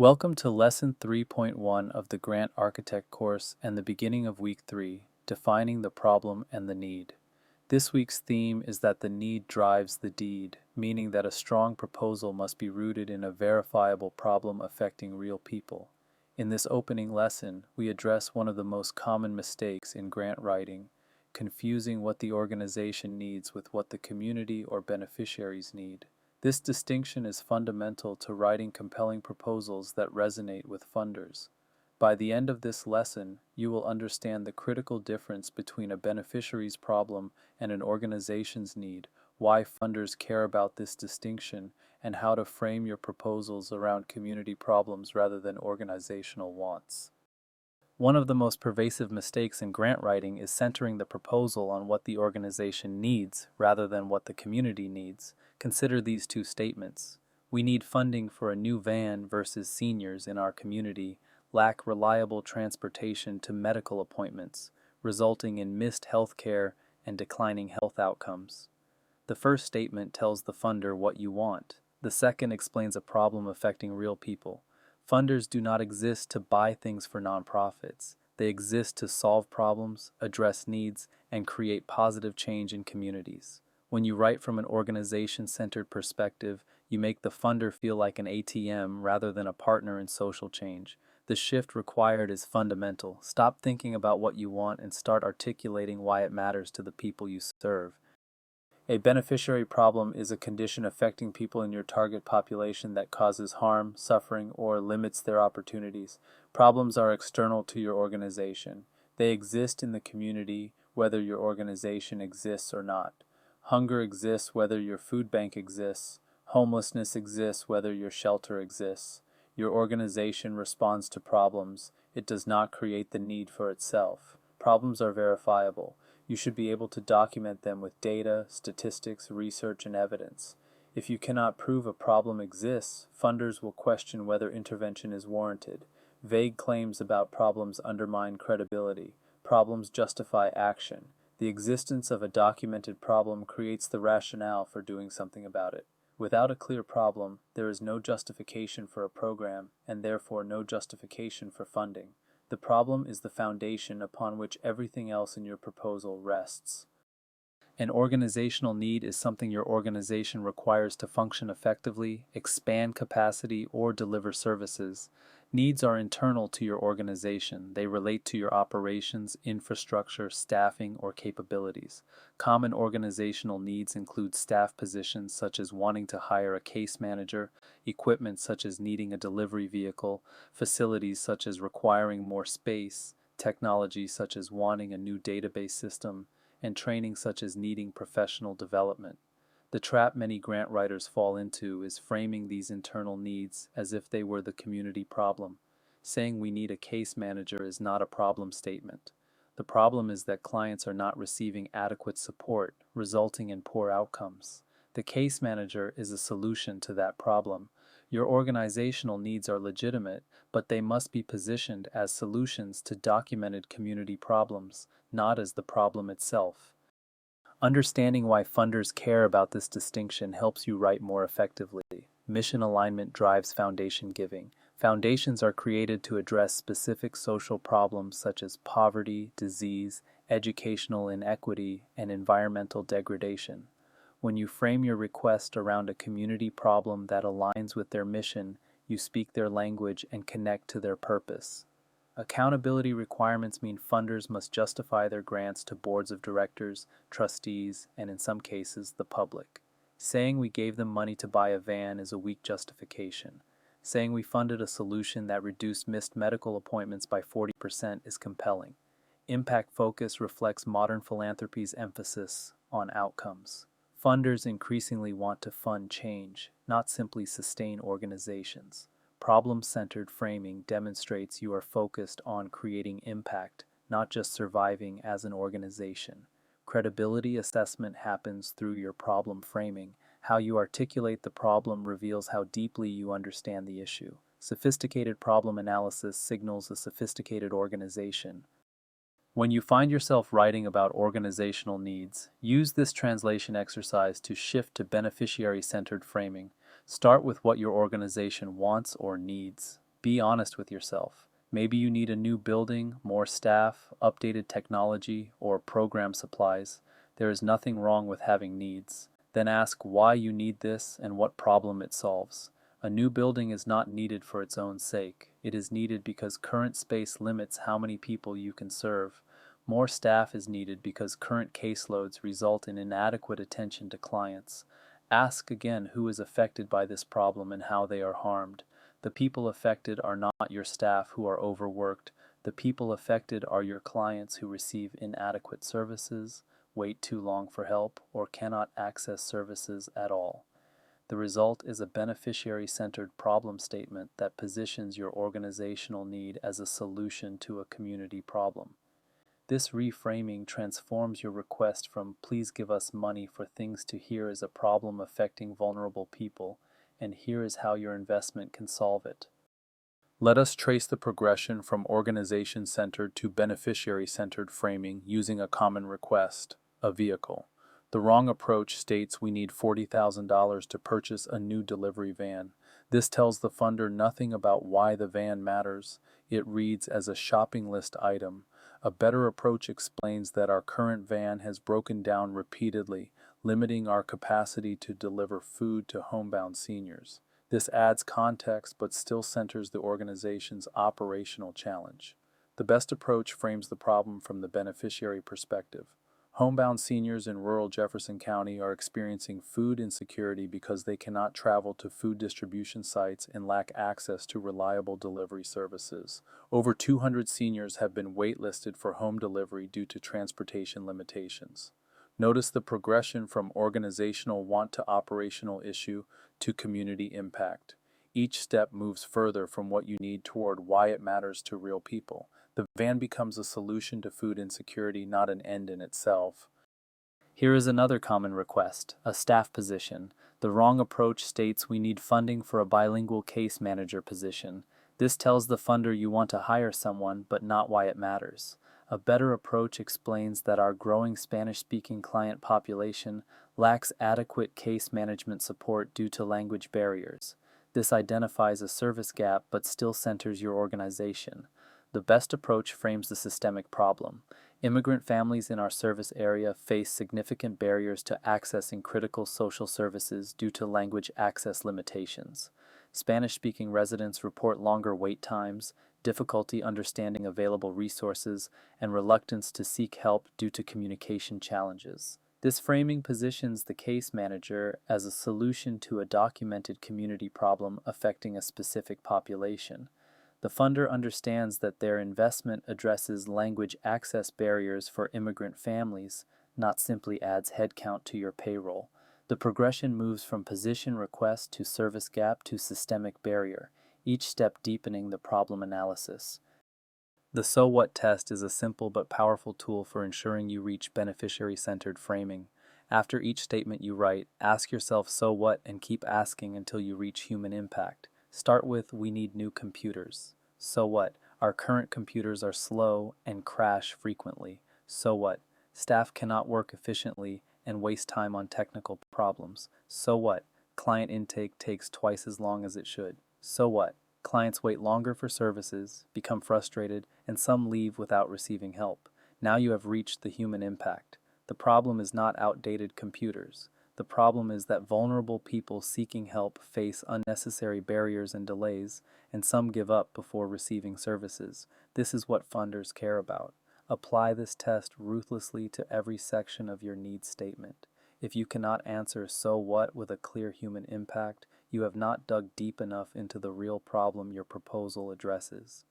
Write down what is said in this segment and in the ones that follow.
Welcome to Lesson 3.1 of the Grant Architect course and the beginning of Week 3, Defining the Problem and the Need. This week's theme is that the need drives the deed, meaning that a strong proposal must be rooted in a verifiable problem affecting real people. In this opening lesson, we address one of the most common mistakes in grant writing, confusing what the organization needs with what the community or beneficiaries need. This distinction is fundamental to writing compelling proposals that resonate with funders. By the end of this lesson, you will understand the critical difference between a beneficiary's problem and an organization's need, why funders care about this distinction, and how to frame your proposals around community problems rather than organizational wants. One of the most pervasive mistakes in grant writing is centering the proposal on what the organization needs rather than what the community needs. Consider these two statements. We need funding for a new van versus seniors in our community lack reliable transportation to medical appointments, resulting in missed health care and declining health outcomes. The first statement tells the funder what you want. The second explains a problem affecting real people. Funders do not exist to buy things for nonprofits. They exist to solve problems, address needs, and create positive change in communities. When you write from an organization-centered perspective, you make the funder feel like an ATM rather than a partner in social change. The shift required is fundamental. Stop thinking about what you want and start articulating why it matters to the people you serve. A beneficiary problem is a condition affecting people in your target population that causes harm, suffering, or limits their opportunities. Problems are external to your organization. They exist in the community whether your organization exists or not. Hunger exists whether your food bank exists. Homelessness exists whether your shelter exists. Your organization responds to problems. It does not create the need for itself. Problems are verifiable. You should be able to document them with data, statistics, research, and evidence. If you cannot prove a problem exists, funders will question whether intervention is warranted. Vague claims about problems undermine credibility. Problems justify action. The existence of a documented problem creates the rationale for doing something about it. Without a clear problem, there is no justification for a program, and therefore no justification for funding. The problem is the foundation upon which everything else in your proposal rests. An organizational need is something your organization requires to function effectively, expand capacity, or deliver services. Needs are internal to your organization. They relate to your operations, infrastructure, staffing, or capabilities. Common organizational needs include staff positions such as wanting to hire a case manager, equipment such as needing a delivery vehicle, facilities such as requiring more space, technology such as wanting a new database system, and training such as needing professional development. The trap many grant writers fall into is framing these internal needs as if they were the community problem. Saying we need a case manager is not a problem statement. The problem is that clients are not receiving adequate support, resulting in poor outcomes. The case manager is a solution to that problem. Your organizational needs are legitimate, but they must be positioned as solutions to documented community problems, not as the problem itself. Understanding why funders care about this distinction helps you write more effectively. Mission alignment drives foundation giving. Foundations are created to address specific social problems such as poverty, disease, educational inequity, and environmental degradation. When you frame your request around a community problem that aligns with their mission, you speak their language and connect to their purpose. Accountability requirements mean funders must justify their grants to boards of directors, trustees, and in some cases, the public. Saying we gave them money to buy a van is a weak justification. Saying we funded a solution that reduced missed medical appointments by 40% is compelling. Impact focus reflects modern philanthropy's emphasis on outcomes. Funders increasingly want to fund change, not simply sustain organizations. Problem-centered framing demonstrates you are focused on creating impact, not just surviving as an organization. Credibility assessment happens through your problem framing. How you articulate the problem reveals how deeply you understand the issue. Sophisticated problem analysis signals a sophisticated organization. When you find yourself writing about organizational needs, use this translation exercise to shift to beneficiary-centered framing. Start with what your organization wants or needs. Be honest with yourself. Maybe you need a new building, more staff, updated technology, or program supplies. There is nothing wrong with having needs. Then ask why you need this and what problem it solves. A new building is not needed for its own sake. It is needed because current space limits how many people you can serve. More staff is needed because current caseloads result in inadequate attention to clients. Ask again who is affected by this problem and how they are harmed. The people affected are not your staff who are overworked. The people affected are your clients who receive inadequate services, wait too long for help, or cannot access services at all. The result is a beneficiary-centered problem statement that positions your organizational need as a solution to a community problem. This reframing transforms your request from "please give us money for things" to "here is a problem affecting vulnerable people, and here is how your investment can solve it." Let us trace the progression from organization-centered to beneficiary-centered framing using a common request, a vehicle. The wrong approach states we need $40,000 to purchase a new delivery van. This tells the funder nothing about why the van matters. It reads as a shopping list item. A better approach explains that our current van has broken down repeatedly, limiting our capacity to deliver food to homebound seniors. This adds context but still centers the organization's operational challenge. The best approach frames the problem from the beneficiary perspective. Homebound seniors in rural Jefferson County are experiencing food insecurity because they cannot travel to food distribution sites and lack access to reliable delivery services. Over 200 seniors have been waitlisted for home delivery due to transportation limitations. Notice the progression from organizational want to operational issue to community impact. Each step moves further from what you need toward why it matters to real people. The van becomes a solution to food insecurity, not an end in itself. Here is another common request, a staff position. The wrong approach states we need funding for a bilingual case manager position. This tells the funder you want to hire someone, but not why it matters. A better approach explains that our growing Spanish-speaking client population lacks adequate case management support due to language barriers. This identifies a service gap but still centers your organization. The best approach frames the systemic problem. Immigrant families in our service area face significant barriers to accessing critical social services due to language access limitations. Spanish-speaking residents report longer wait times, difficulty understanding available resources, and reluctance to seek help due to communication challenges. This framing positions the case manager as a solution to a documented community problem affecting a specific population. The funder understands that their investment addresses language access barriers for immigrant families, not simply adds headcount to your payroll. The progression moves from position request to service gap to systemic barrier, each step deepening the problem analysis. The So What test is a simple but powerful tool for ensuring you reach beneficiary-centered framing. After each statement you write, ask yourself "so what" and keep asking until you reach human impact. Start with "we need new computers." So what? Our current computers are slow and crash frequently. So what? Staff cannot work efficiently and waste time on technical problems. So what? Client intake takes twice as long as it should. So what? Clients wait longer for services, become frustrated, and some leave without receiving help. Now you have reached the human impact. The problem is not outdated computers. The problem is that vulnerable people seeking help face unnecessary barriers and delays, and some give up before receiving services. This is what funders care about. Apply this test ruthlessly to every section of your needs statement. If you cannot answer "so what" with a clear human impact, you have not dug deep enough into the real problem your proposal addresses.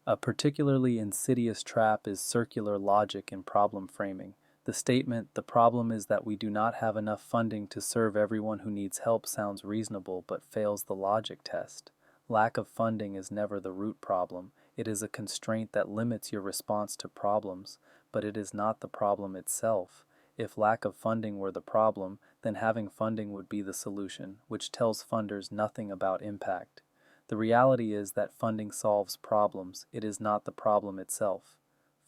A particularly insidious trap is circular logic in problem framing. The statement, "the problem is that we do not have enough funding to serve everyone who needs help," sounds reasonable but fails the logic test. Lack of funding is never the root problem. It is a constraint that limits your response to problems, but it is not the problem itself. If lack of funding were the problem, then having funding would be the solution, which tells funders nothing about impact. The reality is that funding solves problems. It is not the problem itself.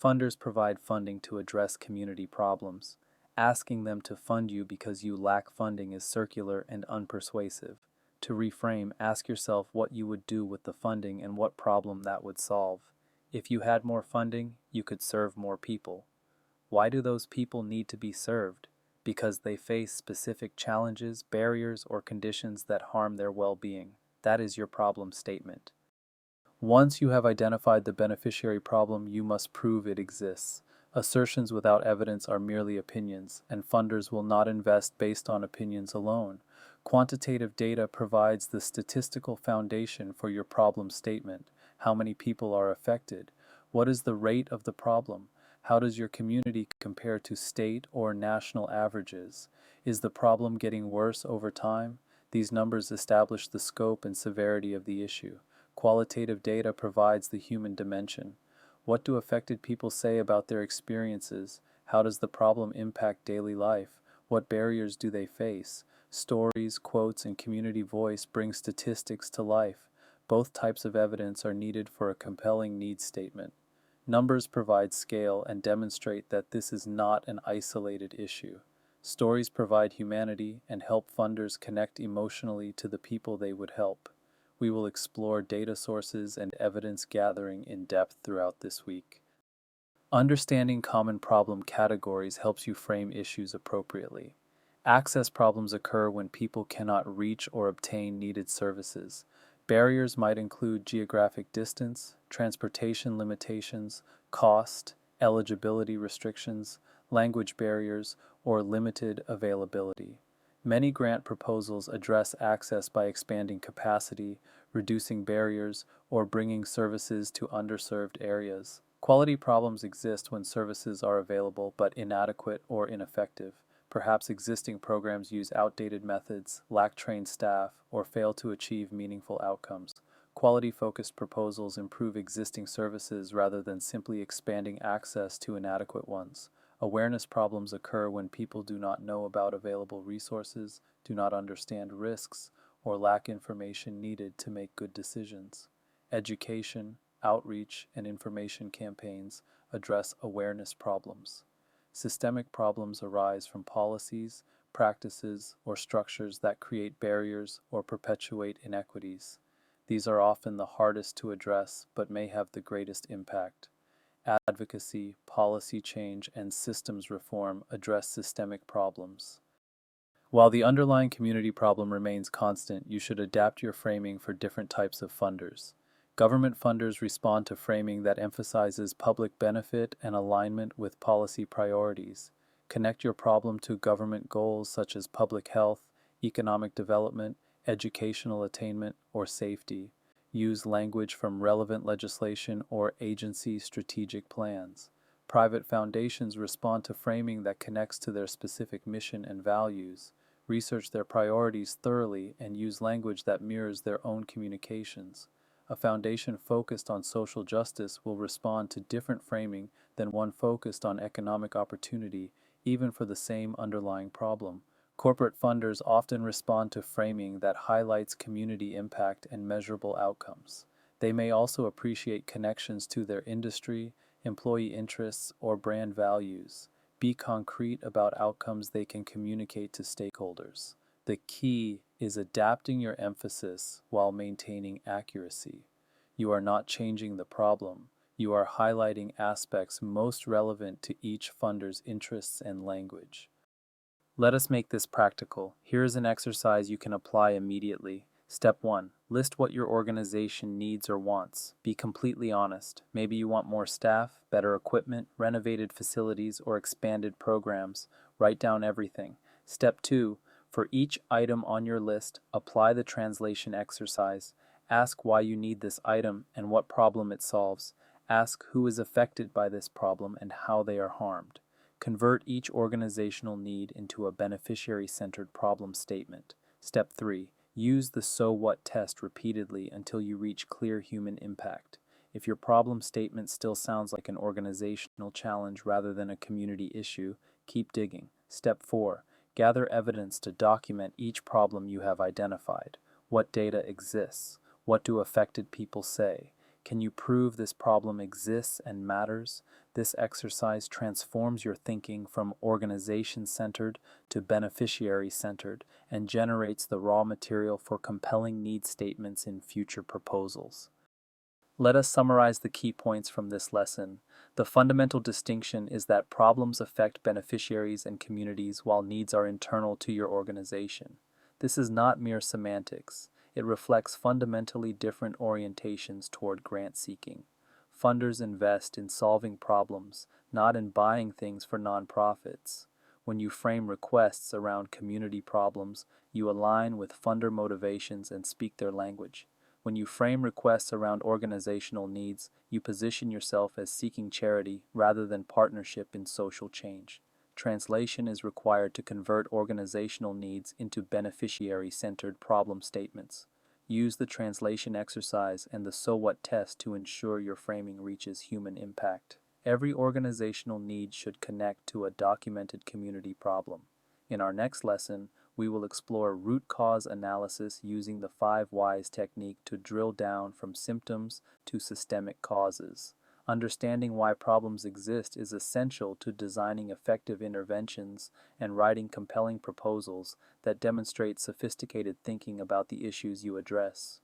Funders provide funding to address community problems. Asking them to fund you because you lack funding is circular and unpersuasive. To reframe, ask yourself what you would do with the funding and what problem that would solve. If you had more funding, you could serve more people. Why do those people need to be served? Because they face specific challenges, barriers, or conditions that harm their well-being. That is your problem statement. Once you have identified the beneficiary problem, you must prove it exists. Assertions without evidence are merely opinions, and funders will not invest based on opinions alone. Quantitative data provides the statistical foundation for your problem statement. How many people are affected? What is the rate of the problem? How does your community compare to state or national averages? Is the problem getting worse over time? These numbers establish the scope and severity of the issue. Qualitative data provides the human dimension. What do affected people say about their experiences? How does the problem impact daily life? What barriers do they face? Stories, quotes, and community voice bring statistics to life. Both types of evidence are needed for a compelling needs statement. Numbers provide scale and demonstrate that this is not an isolated issue. Stories provide humanity and help funders connect emotionally to the people they would help. We will explore data sources and evidence gathering in depth throughout this week. Understanding common problem categories helps you frame issues appropriately. Access problems occur when people cannot reach or obtain needed services. Barriers might include geographic distance, transportation limitations, cost, eligibility restrictions, language barriers, or limited availability. Many grant proposals address access by expanding capacity, reducing barriers, or bringing services to underserved areas. Quality problems exist when services are available but inadequate or ineffective. Perhaps existing programs use outdated methods, lack trained staff, or fail to achieve meaningful outcomes. Quality-focused proposals improve existing services rather than simply expanding access to inadequate ones. Awareness problems occur when people do not know about available resources, do not understand risks, or lack information needed to make good decisions. Education, outreach, and information campaigns address awareness problems. Systemic problems arise from policies, practices, or structures that create barriers or perpetuate inequities. These are often the hardest to address but may have the greatest impact. Advocacy, policy change, and systems reform address systemic problems. While the underlying community problem remains constant, you should adapt your framing for different types of funders. Government funders respond to framing that emphasizes public benefit and alignment with policy priorities. Connect your problem to government goals such as public health, economic development, educational attainment, or safety. Use language from relevant legislation or agency strategic plans. Private foundations respond to framing that connects to their specific mission and values. Research their priorities thoroughly and use language that mirrors their own communications. A foundation focused on social justice will respond to different framing than one focused on economic opportunity, even for the same underlying problem. Corporate funders often respond to framing that highlights community impact and measurable outcomes. They may also appreciate connections to their industry, employee interests, or brand values. Be concrete about outcomes they can communicate to stakeholders. The key is adapting your emphasis while maintaining accuracy. You are not changing the problem. You are highlighting aspects most relevant to each funder's interests and language. Let us make this practical. Here is an exercise you can apply immediately. Step 1. List what your organization needs or wants. Be completely honest. Maybe you want more staff, better equipment, renovated facilities, or expanded programs. Write down everything. Step 2. For each item on your list, apply the translation exercise. Ask why you need this item and what problem it solves. Ask who is affected by this problem and how they are harmed. Convert each organizational need into a beneficiary-centered problem statement. Step 3. Use the so what test repeatedly until you reach clear human impact. If your problem statement still sounds like an organizational challenge rather than a community issue, keep digging. Step 4. Gather evidence to document each problem you have identified. What data exists? What do affected people say? Can you prove this problem exists and matters? This exercise transforms your thinking from organization-centered to beneficiary-centered and generates the raw material for compelling need statements in future proposals. Let us summarize the key points from this lesson. The fundamental distinction is that problems affect beneficiaries and communities while needs are internal to your organization. This is not mere semantics. It reflects fundamentally different orientations toward grant seeking. Funders invest in solving problems, not in buying things for nonprofits. When you frame requests around community problems, you align with funder motivations and speak their language. When you frame requests around organizational needs, you position yourself as seeking charity rather than partnership in social change. Translation is required to convert organizational needs into beneficiary-centered problem statements. Use the translation exercise and the so what test to ensure your framing reaches human impact. Every organizational need should connect to a documented community problem. In our next lesson, we will explore root cause analysis using the 5 whys technique to drill down from symptoms to systemic causes. Understanding why problems exist is essential to designing effective interventions and writing compelling proposals that demonstrate sophisticated thinking about the issues you address.